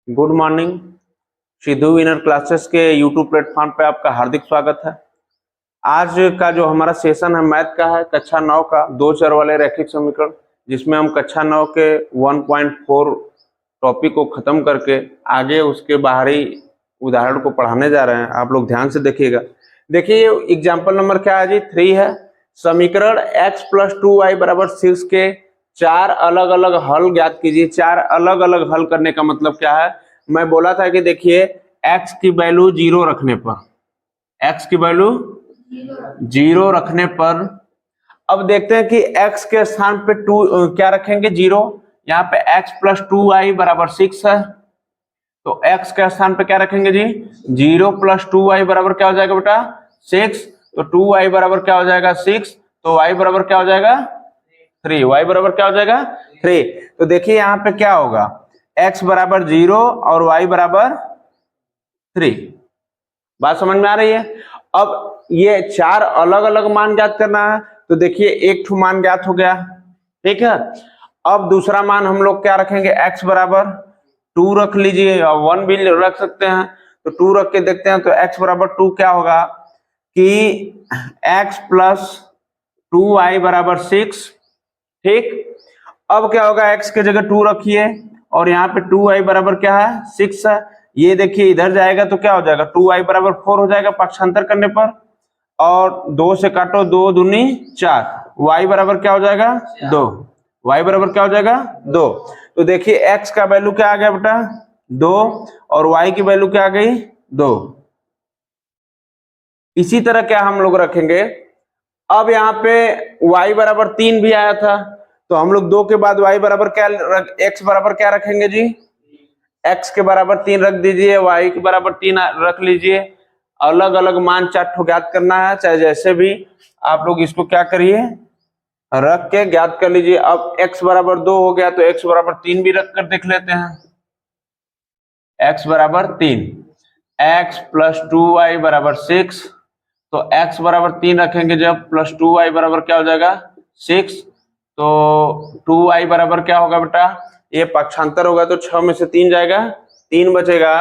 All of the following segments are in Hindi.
Good morning. Sidhu winner classes के यूट्यूब प्लेटफॉर्म पे आपका हार्दिक स्वागत है। आज का जो हमारा सेशन है मैथ का है, कक्षा 9 का दो चर वाले रैखिक समीकरण, जिसमें हम कक्षा 9 के 1.4 टॉपिक को खत्म करके आगे उसके बाहरी उदाहरण को पढ़ाने जा रहे हैं। आप लोग ध्यान से देखिएगा। देखिए एग्जाम्पल नंबर क्या है जी, 3 है। समीकरण x + 2y = 6 के चार अलग अलग हल ज्ञात कीजिए। चार अलग अलग हल करने का मतलब क्या है, मैं बोला था कि देखिए x की वैल्यू 0 रखने पर, x की वैल्यू 0 रखने पर अब देखते हैं कि x के स्थान पे 2 क्या रखेंगे, 0। यहाँ पे x + 2y = 6 है, तो x के स्थान पे क्या रखेंगे जी, 0 + 2y बराबर क्या हो जाएगा बेटा, 6। तो 2y बराबर क्या हो जाएगा, 6। तो y बराबर क्या हो जाएगा, 3। y बराबर क्या हो जाएगा, 3। तो देखिए यहाँ पे क्या होगा, x बराबर 0 और y बराबर 3। बात समझ में आ रही है। अब ये चार अलग अलग मान ज्ञात करना है, तो देखिए एक ठो मान ज्ञात हो गया, ठीक है। अब दूसरा मान हम लोग क्या रखेंगे, x बराबर 2 रख लीजिए, 1 भी रख सकते हैं। तो 2 रख के देखते हैं, तो x बराबर 2 क्या होगा कि x + 2y = 6, ठीक। अब क्या होगा, x के जगह 2 रखिए और यहाँ पे 2y बराबर क्या है, 6 है। ये देखिए इधर जाएगा तो क्या हो जाएगा, 2y बराबर 4 हो जाएगा पक्षांतर करने पर, और 2 से काटो, 2 दूनी 4, y बराबर क्या हो जाएगा, 2। y बराबर क्या हो जाएगा, 2। तो देखिए x का वैल्यू क्या आ गया बेटा, 2, और y की वैल्यू क्या आ गई, 2। इसी तरह क्या हम लोग रखेंगे, अब यहाँ पे y बराबर 3 भी आया था, तो हम लोग 2 के बाद y बराबर क्या x बराबर क्या रखेंगे जी, x के बराबर 3 रख दीजिए, y के बराबर 3 रख लीजिए। अलग अलग मान चार ठो ज्ञात करना है, चाहे जैसे भी आप लोग इसको क्या करिए, रख के ज्ञात कर लीजिए। अब x बराबर 2 हो गया, तो x बराबर 3 भी रख कर देख लेते हैं। x बराबर 3, x + 2y = 6, तो x बराबर 3 रखेंगे जब, प्लस 2y बराबर क्या हो जाएगा, 6। तो 2y बराबर क्या होगा बेटा, ये पक्षांतर होगा तो 6 में से 3 जाएगा, 3 बचेगा,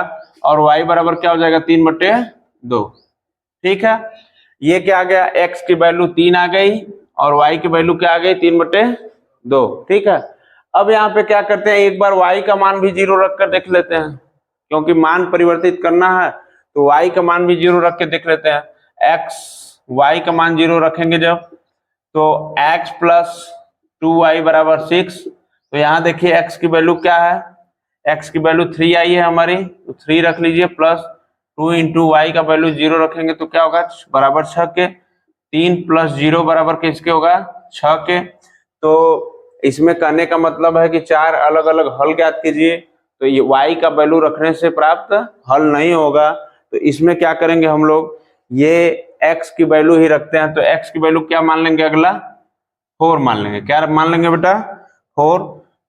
और y बराबर क्या हो जाएगा, 3/2। ठीक है, ये क्या आ गया, x की वैल्यू 3 आ गई और y की वैल्यू क्या आ गई, 3/2। ठीक है। अब यहाँ पे क्या करते हैं, एक बार y का मान भी 0 रख कर देख लेते हैं, क्योंकि मान परिवर्तित करना है तो y का मान भी 0 रख के देख लेते हैं। y का मान 0 रखेंगे जब, तो x + 2y = 6। तो यहाँ देखिए x की वैल्यू क्या है, x की वैल्यू 3 आई है हमारी, तो 3 रख लीजिए, प्लस 2 × y का वैल्यू 0 रखेंगे तो क्या होगा, बराबर 6 के। 3 + 0 बराबर किसके होगा, 6 के। तो इसमें कहने का मतलब है कि चार अलग अलग हल ज्ञात कीजिए, तो ये y का वैल्यू रखने से प्राप्त हल नहीं होगा। तो इसमें क्या करेंगे हम लोग, ये x की वैल्यू ही रखते हैं, तो x की वैल्यू क्या मान लेंगे, अगला 4 मान लेंगे। क्या मान लेंगे बेटा, 4।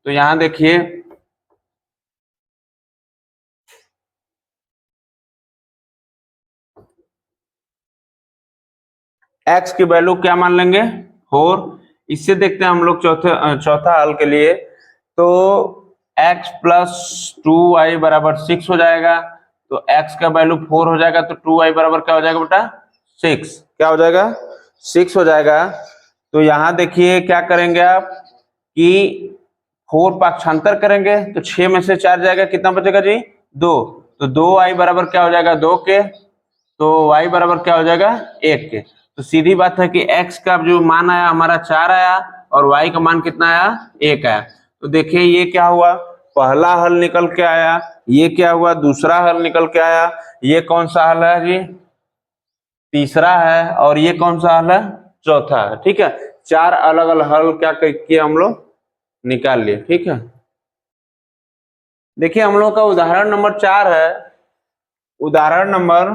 तो यहां देखिए x की वैल्यू क्या मान लेंगे, 4। इससे देखते हैं हम लोग चौथा हल के लिए, तो x + 2y = 6 हो जाएगा, तो x का वैल्यू 4 हो जाएगा, तो 2y बराबर क्या हो जाएगा बेटा, 6। क्या हो जाएगा, 6 हो जाएगा। तो यहाँ देखिए क्या करेंगे आप कि 4 पक्षांतर करेंगे तो 6 में से 4 जाएगा, कितना बचेगा जी, 2। तो 2y बराबर क्या हो जाएगा, 2 के। तो y बराबर क्या हो जाएगा, 1 के। तो सीधी बात है कि x का जो मान आया हमारा 4 आया और y का मान कितना आया, 1 आया। तो देखिए ये क्या हुआ, पहला हल निकल के आया, ये क्या हुआ, दूसरा हल निकल के आया। ये कौन सा हल है जी, तीसरा है, और ये कौन सा हल है, चौथा है। ठीक है, चार अलग अलग हल क्या किए हम लोग, निकाल लिए। ठीक है, देखिए हम लोग का उदाहरण नंबर 4 है। उदाहरण नंबर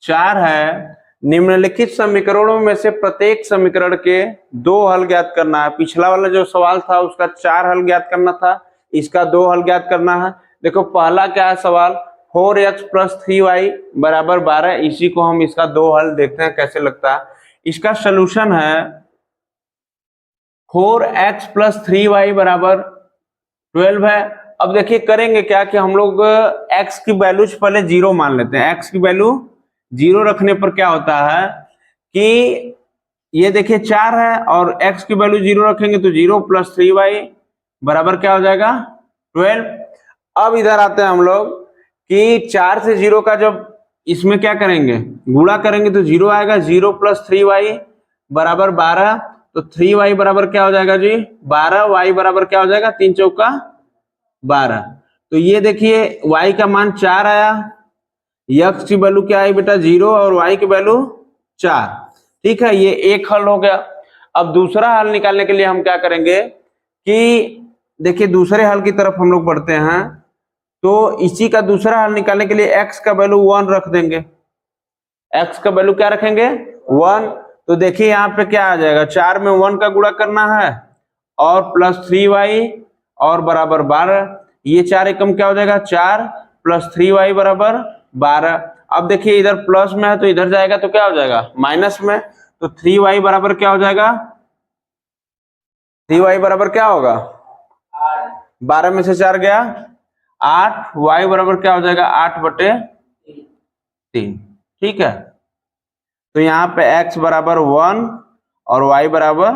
4 है, निम्नलिखित समीकरणों में से प्रत्येक समीकरण के 2 हल ज्ञात करना है। पिछला वाला जो सवाल था उसका 4 हल ज्ञात करना था, इसका 2 हल ज्ञात करना है। देखो पहला क्या है सवाल, 4x + 3y = 12। इसी को हम इसका 2 हल देखते हैं कैसे लगता है। इसका सोल्यूशन है 4x + 3y = 12 है, अब देखिए करेंगे क्या कि हम लोग x की वैल्यू पहले 0 मान लेते हैं। x की वैल्यू 0 रखने पर क्या होता है कि ये देखिए 4 है और x की वैल्यू 0 रखेंगे तो 0 + 3y बराबर क्या हो जाएगा 12। अब इधर आते हैं हम लोग कि 4 से 0 का जब इसमें क्या करेंगे गुणा करेंगे तो 0 आएगा। 0 + 3y बराबर 12, तो 3y बराबर क्या हो जाएगा जी 12, y बराबर क्या हो जाएगा 3 चौका 12। तो ये देखिए y का मान 4 आया, x की वैल्यू क्या आई बेटा 0 और y की वैल्यू 4। ठीक है, ये एक हल हो गया। अब दूसरा हल निकालने के लिए हम क्या करेंगे कि देखिए दूसरे हल की तरफ हम लोग बढ़ते हैं। तो इसी का दूसरा हल निकालने के लिए x का वैल्यू 1 रख देंगे। x का वैल्यू क्या रखेंगे 1। तो देखिए यहाँ पे क्या आ जाएगा 4 में 1 का गुणा करना है और +3y और बराबर 12। ये 4 एकम क्या हो जाएगा 4 + 3y बराबर 12। अब देखिए इधर प्लस में है तो इधर जाएगा तो क्या हो जाएगा माइनस में। तो 3y बराबर क्या हो जाएगा 3y बराबर क्या होगा 12 में से 4 गया 8, y बराबर क्या हो जाएगा 8/3। ठीक है, तो यहाँ पे x बराबर 1 और y बराबर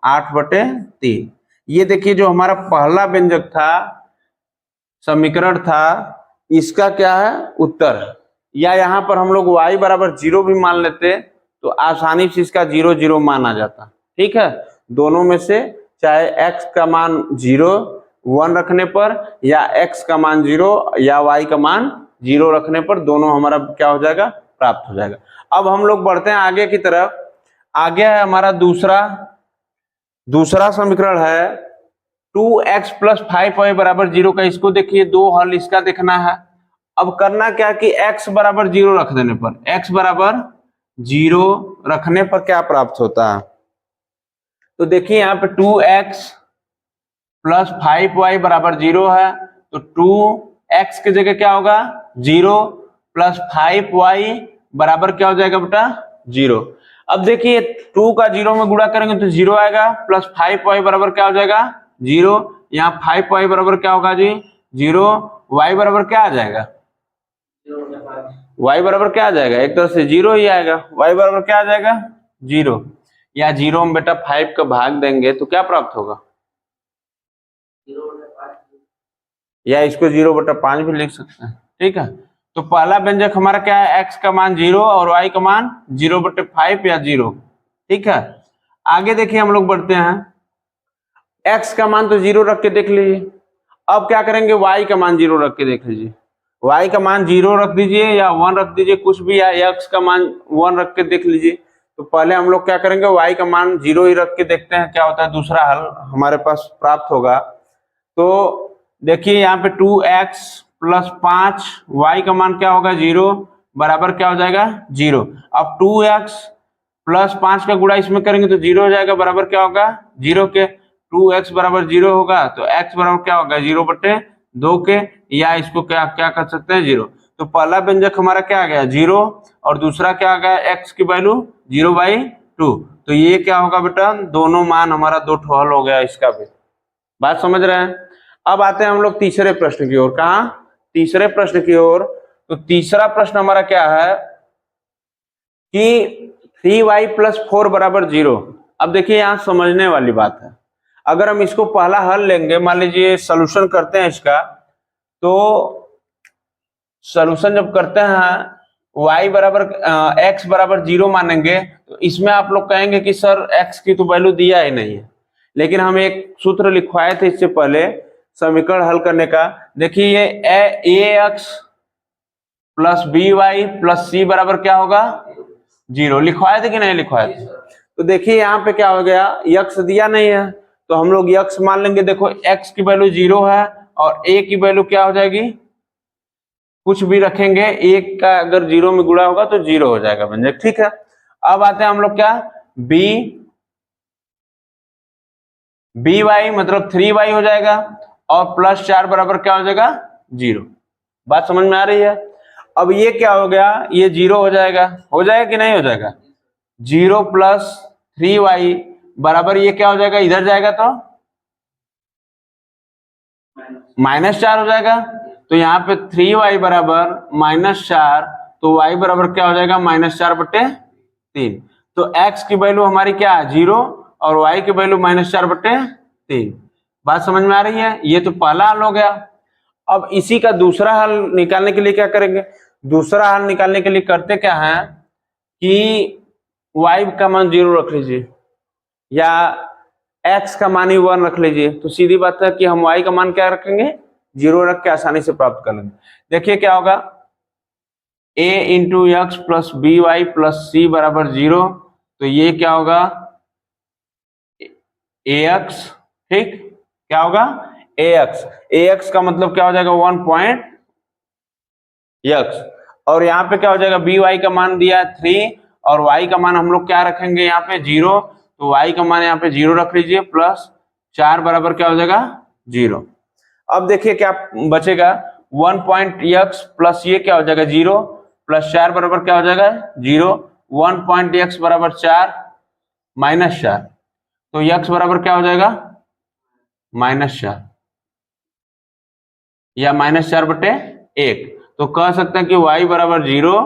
8/3। ये देखिए जो हमारा पहला व्यंजक था समीकरण था इसका क्या है उत्तर है। या यहाँ पर हम लोग y बराबर 0 भी मान लेते तो आसानी से इसका 0 0 मान आ जाता। ठीक है, दोनों में से चाहे x का मान 0 1 रखने पर या x का मान 0 या y का मान 0 रखने पर दोनों हमारा क्या हो जाएगा प्राप्त हो जाएगा। अब हम लोग बढ़ते हैं आगे की तरफ। आगे है हमारा दूसरा समीकरण है 2x + 5y बराबर 0 का। इसको देखिए दो हल इसका देखना है। अब करना क्या कि x बराबर 0 रख देने पर x बराबर 0 रखने पर क्या प्राप्त होता है। तो देखिए यहाँ पे 2x + 5y बराबर 0 है तो 2x की जगह क्या होगा 0 + 5y बराबर क्या हो जाएगा बेटा 0। अब देखिए 2 का 0 में गुणा करेंगे तो 0 आएगा + 5y बराबर क्या हो जाएगा 0। यहाँ 5y बराबर क्या होगा जी 0, y बराबर क्या आ जाएगा y बराबर क्या आ जाएगा एक तरह से 0 ही आएगा। y बराबर क्या आ जाएगा 0। या 0 में बेटा 5 का भाग देंगे तो क्या प्राप्त होगा या इसको 0/5 भी लिख सकते हैं। ठीक है, तो पहला व्यंजक हमारा क्या है x का मान 0 और y का मान 0/5 या 0। ठीक है, आगे देखिए हम लोग बढ़ते हैं। x का मान तो 0 रख के देख लीजिए। अब क्या करेंगे y का मान 0 रख के देख लीजिए। y का मान 0 रख दीजिए या 1 रख दीजिए कुछ भी, या x का मान 1 रख के देख लीजिए। तो पहले हम लोग क्या करेंगे y का मान 0 ही रख के देखते हैं क्या होता है दूसरा हल हमारे पास प्राप्त होगा। तो देखिए यहाँ पे 2x + 5y का मान क्या होगा 0 बराबर क्या हो जाएगा 0। अब 2x + 5 का गुणा इसमें करेंगे तो 0 हो जाएगा बराबर क्या होगा 0 के। 2x बराबर 0 होगा तो x बराबर क्या होगा 0/2 के, या इसको क्या क्या कर सकते हैं 0। तो पहला व्यंजक हमारा क्या आ गया 0 और दूसरा क्या आ गया x की वैल्यू 0/2। तो ये क्या होगा बेटा दोनों मान हमारा दो ठो हल हो गया इसका भी। बात समझ रहे हैं। अब आते हैं हम लोग तीसरे प्रश्न की ओर। कहा तीसरे प्रश्न की ओर। तो तीसरा प्रश्न हमारा क्या है कि 3y + 4 बराबर 0। अब देखिए यहाँ समझने वाली बात है। अगर हम इसको पहला हल लेंगे मान लीजिए सॉल्यूशन करते हैं इसका, तो सॉल्यूशन जब करते हैं y बराबर x बराबर 0 मानेंगे तो इसमें आप लोग कहेंगे कि सर x की तो वैल्यू दिया ही नहीं है। लेकिन हम एक सूत्र लिखवाए थे इससे पहले समीकरण हल करने का। देखिए ये ax + by + c बराबर क्या होगा 0। लिखवाए थे कि नहीं लिखवाए थे। तो देखिए यहाँ पे क्या हो गया x दिया नहीं है तो हम लोग x मान लेंगे। देखो x की वैल्यू 0 है और a की वैल्यू क्या हो जाएगी कुछ भी रखेंगे, एक का अगर 0 में गुणा होगा तो 0 हो जाएगा व्यंजक। ठीक है, अब आते हैं हम लोग क्या by मतलब 3y हो जाएगा और +4 बराबर क्या हो जाएगा 0। बात समझ में आ रही है। अब ये क्या हो गया ये 0 हो जाएगा कि नहीं हो जाएगा 0 + 3y बराबर ये क्या हो जाएगा इधर जाएगा तो -4 हो जाएगा। तो यहाँ पे 3y बराबर -4, तो y बराबर क्या हो जाएगा -4/3। तो x की वैल्यू हमारी क्या है 0 और y की वैल्यू -4/3। बात समझ में आ रही है? ये तो पहला हल हो गया। अब इसी का दूसरा हल निकालने के लिए क्या करेंगे? दूसरा हल निकालने के लिए करते क्या है कि y का मान 0 रख लीजिए या x का मान ही 1 रख लीजिए। तो सीधी बात है कि हम y का मान क्या रखेंगे 0 रख के आसानी से प्राप्त कर लेंगे। देखिए क्या होगा, a into x plus b y plus c बराबर 0। तो ये क्या होगा ax, ठीक, क्या होगा ax का मतलब क्या हो जाएगा 1 पॉइंट x, और यहाँ पे क्या हो जाएगा बी वाई का मान दिया 3 और y का मान हम लोग क्या रखेंगे यहाँ पे 0। तो y का मान यहाँ पे 0 रख लीजिए, प्लस 4 बराबर क्या हो जाएगा 0। अब देखिए क्या बचेगा 1 पॉइंट x प्लस ये क्या हो जाएगा 0 प्लस 4 बराबर क्या हो जाएगा 0। 1 पॉइंट x बराबर 4 -4, तो x बराबर क्या हो जाएगा -4 या -4/1। तो कह सकते हैं कि y बराबर 0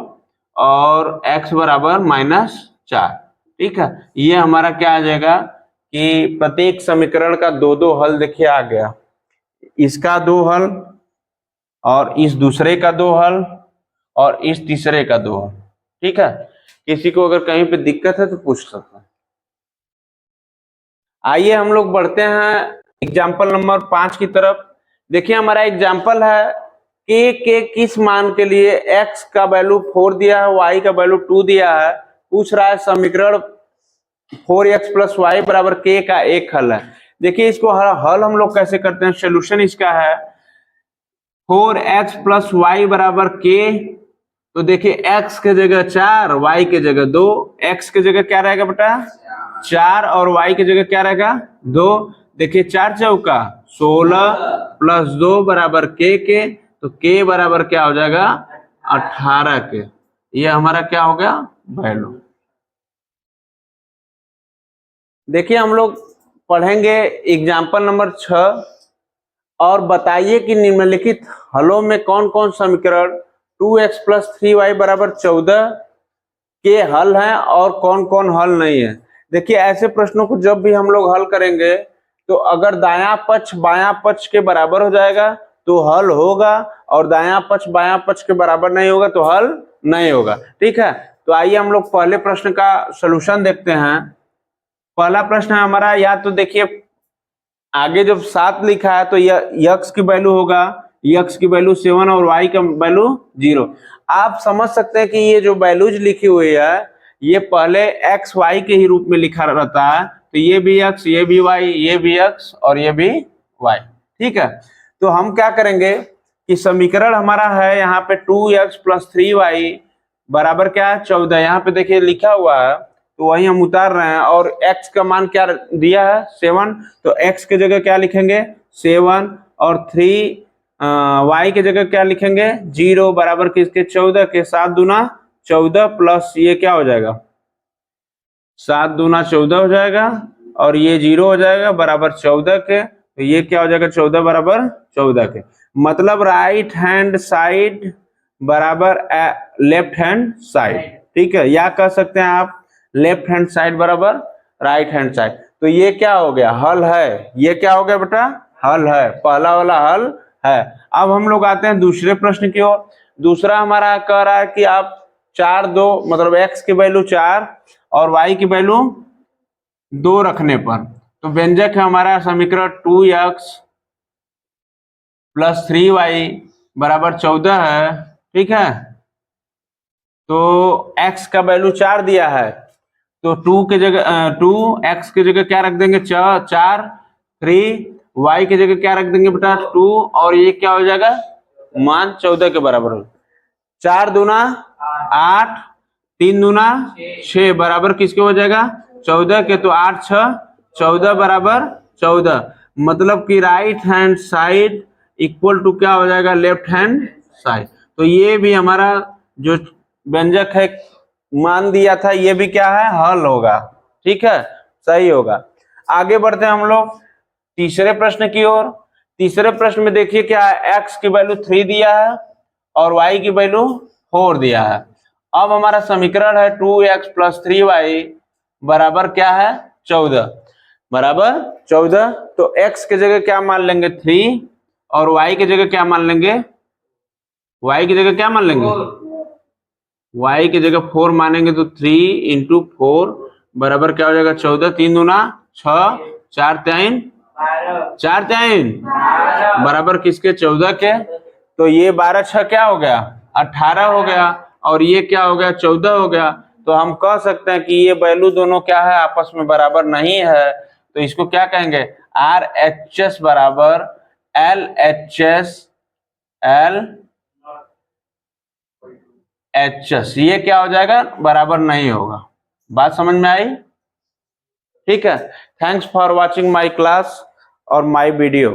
और x बराबर -4। ठीक है, ये हमारा क्या आ जाएगा कि प्रत्येक समीकरण का दो दो हल देखिए आ गया, इसका 2 हल और इस दूसरे का 2 हल और इस तीसरे का 2 हल। ठीक है, किसी को अगर कहीं पे दिक्कत है तो पूछ सकते हैं। आइए हम लोग बढ़ते हैं एग्जाम्पल नंबर 5 की तरफ। देखिए हमारा एग्जाम्पल है के किस मान के लिए x का वैल्यू 4 दिया है, y का वैल्यू 2 दिया है। पूछ रहा है समीकरण 4x प्लस वाई बराबर k का एक हल है। देखिए इसको हल हम लोग कैसे करते हैं, सोल्यूशन इसका है 4x प्लस वाई बराबर k। तो देखिए x के जगह 4, y के जगह 2, x के जगह क्या रहेगा बेटा 4 और y की जगह क्या रहेगा 2। देखिए 4 चौका 16 प्लस 2 बराबर के, तो k बराबर क्या हो जाएगा 18 के। ये हमारा क्या हो गया वैल्यू। देखिए हम लोग पढ़ेंगे एग्जाम्पल नंबर 6, और बताइए कि निम्नलिखित हलों में कौन कौन समीकरण 2x प्लस 3y बराबर 14 के हल हैं और कौन कौन हल नहीं है। देखिए ऐसे प्रश्नों को जब भी हम लोग हल करेंगे तो अगर दायां पक्ष बायां पक्ष के बराबर हो जाएगा तो हल होगा, और दायां पक्ष बायां पक्ष के बराबर नहीं होगा तो हल नहीं होगा। ठीक है, तो आइए हम लोग पहले प्रश्न का सलूशन देखते हैं। पहला प्रश्न है हमारा, या तो देखिए आगे जब 7 लिखा है तो x की वैल्यू होगा, x की वैल्यू 7 और y का वैल्यू 0। आप समझ सकते हैं कि ये जो वैल्यूज लिखी हुई है ये पहले x y के ही रूप में लिखा रहता है। तो ये भी x, ये भी y, ये भी x और ये भी y। ठीक है, तो हम क्या करेंगे कि समीकरण हमारा है यहाँ पे 2x प्लस 3y बराबर क्या है 14। यहाँ पे देखिए लिखा हुआ है तो वही हम उतार रहे हैं, और x का मान क्या दिया है 7, तो x के जगह क्या लिखेंगे 7 और 3 y के जगह क्या लिखेंगे 0 बराबर किसके 14 के। 7 दूना 14 प्लस ये क्या हो जाएगा 7 दूना 14 हो जाएगा और ये 0 हो जाएगा बराबर 14 के। तो ये क्या हो जाएगा 14 बराबर 14 के, मतलब राइट हैंड साइड बराबर लेफ्ट हैंड साइड। ठीक है, या कह सकते हैं आप लेफ्ट हैंड साइड बराबर राइट हैंड साइड। तो ये क्या हो गया हल है, ये क्या हो गया बेटा हल है, पहला वाला हल है। अब हम लोग आते हैं दूसरे प्रश्न की ओर। दूसरा हमारा कह रहा है कि आप 4 2 मतलब x की वैल्यू 4 और y की वैल्यू 2 रखने पर, तो व्यंजक है हमारा समीकरण 2x प्लस 3y बराबर 14 है। ठीक है, तो x का वैल्यू 4 दिया है तो 2 के जगह 2 x के जगह क्या रख देंगे 4, 3 y की जगह क्या रख देंगे बेटा 2, और ये क्या हो जाएगा मान 14 के बराबर हो। 4 दूना 8, 3 दूना 6 बराबर किसके हो जाएगा 14 के। तो 8 6 14 बराबर 14, मतलब कि right hand side equal to क्या हो जाएगा लेफ्ट हैंड साइड। तो ये भी हमारा जो व्यंजक है मान दिया था ये भी क्या है हल होगा। ठीक है, सही होगा। आगे बढ़ते हैं हम लोग तीसरे प्रश्न की ओर। तीसरे प्रश्न में देखिए क्या है, x की वैल्यू 3 दिया है और y की वैल्यू 4 दिया है। अब हमारा समीकरण है 2x प्लस 3y बराबर क्या है 14, बराबर 14। तो x की जगह क्या मान लेंगे 3 और y की जगह क्या मान लेंगे, y की जगह क्या मान लेंगे, y की जगह 4 मानेंगे तो 3 इंटू 4 बराबर क्या हो जाएगा 14, 3 दूना 6, 4 3 बराबर किसके 14 के। तो ये 12 6 क्या हो गया 18 हो गया और ये क्या हो गया 14 हो गया। तो हम कह सकते हैं कि ये वैल्यू दोनों क्या है आपस में बराबर नहीं है। तो इसको क्या कहेंगे RHS बराबर LHS LHS, ये क्या हो जाएगा बराबर नहीं होगा। बात समझ में आई? ठीक है, thanks for watching my class और माय वीडियो।